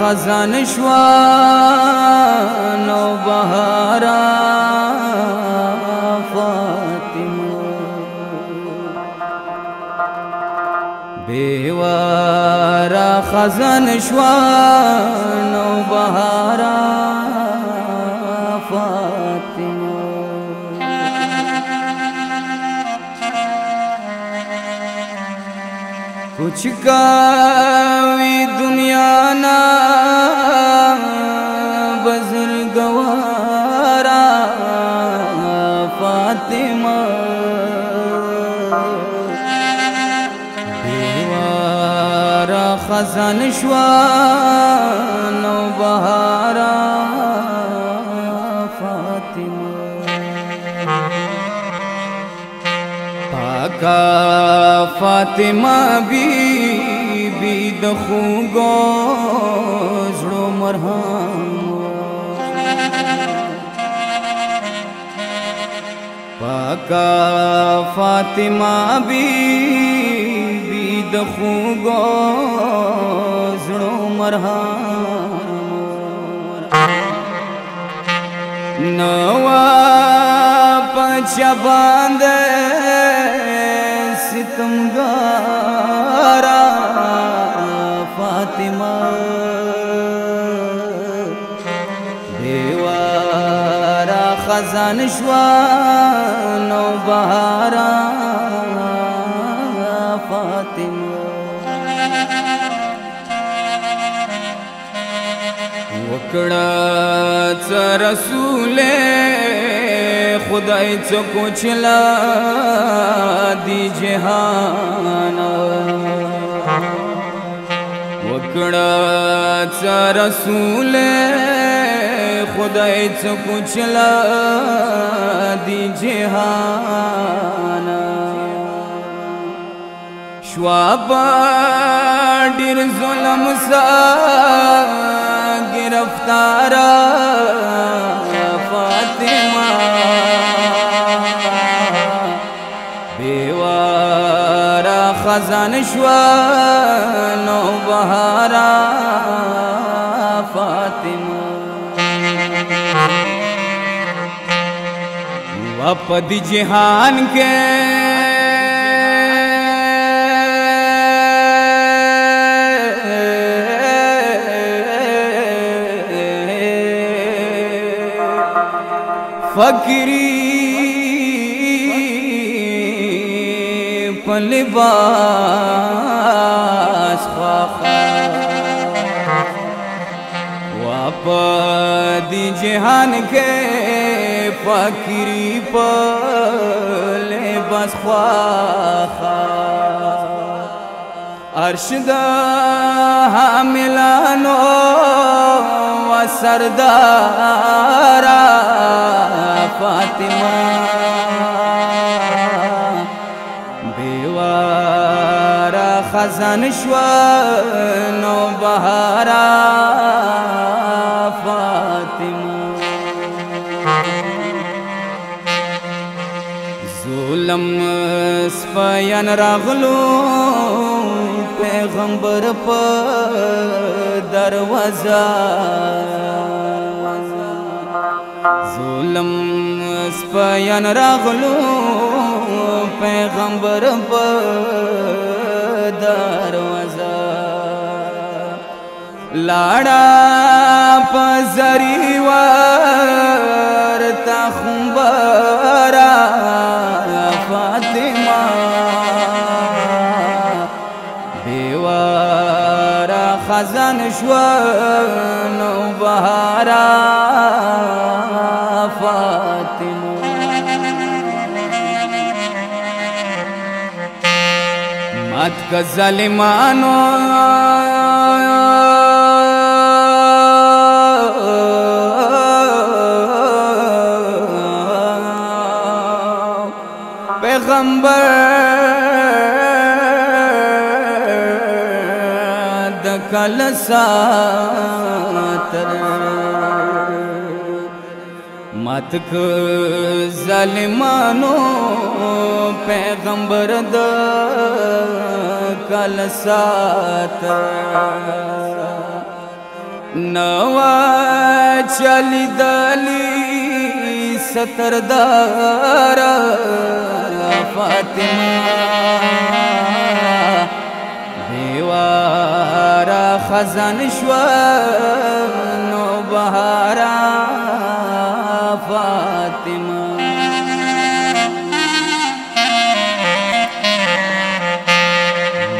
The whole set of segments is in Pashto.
خزان شوا نو بهارا فاطمه بیوارا خزان شوا نو بهارا فاطمه کچھ کاوی دنیا نا بزرگوارا فاطمہ بیوارا خزان شوا نو بہارا فاطمہ پاکا فاطمہ بی د خوږو زړو مرهم پاکا فاطمہ بی د خوږو زړو مرهم نوا پچا باندې ستمګارا فاطمہ بیوارا خزان شوا نو بہارا فاطمہ وکڑا څه رسول خدای څه کوچلا دی جهان وکڑا څه رسول خدای څه کوچلا دی جهان شواب ډیر ظلم سا گرفتارا فاطمہ بیوارا خزان شوا نو بہارا فاطمہ وپد جہان کے فقری پلباس خواخا واپدی جہان کے فقری پلباس خواخا ارشد حاملانو و سردارا فاطمہ بیوارا خزان شوا نو بہارا فاطمہ ظلم سپین راغلو پیغمبر پا دروازہ ظلم سپین راغلو پیغمبر پا دروازہ لاڑا پا زریوار تا خمبارا فاطمہ بیوارا خزان شوا نو بہارا فاطمہ مات کا ظالمانو پیغمبر دکل ساتر مات کا ظالمانو پیغمبر دکل ساتر نوا چلی دلی ستردار فاطمه دیوارا خزان شوا نو بهارا فاطمه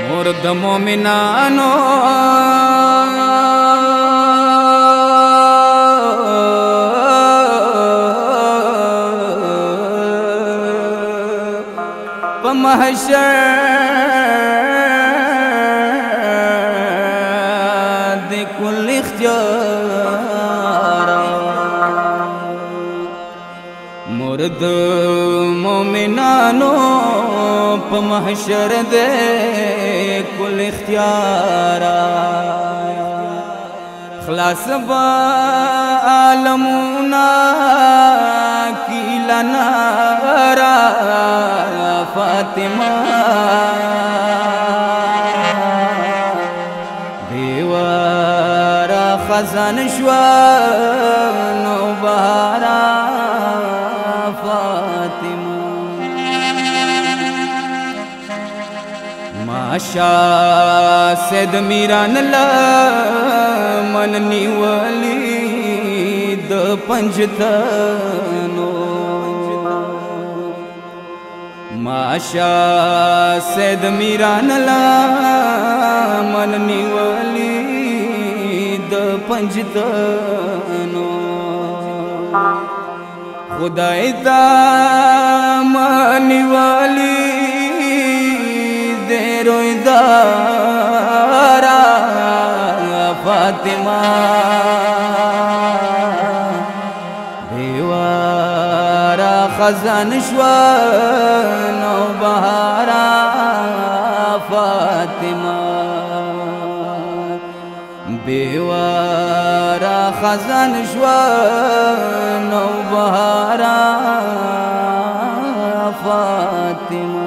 مرد مومنانو محشر دے کل اختیار مرد مومنانو پا محشر دے کل اختیار خلاص با عالمونا کی لنارا فاطمه دیوارا خزان شوا نو بهارا فاطمه ماشا سید میران لمن نیولی د پنجتنو ماشا سید میران لمن نیولی د پنجتنو خدای تا منیولی دے روی دارا فاطمه دیوارا خزان شوا نو بهارا فاطمه دیوارا خزان شوا نو بهارا فاطمه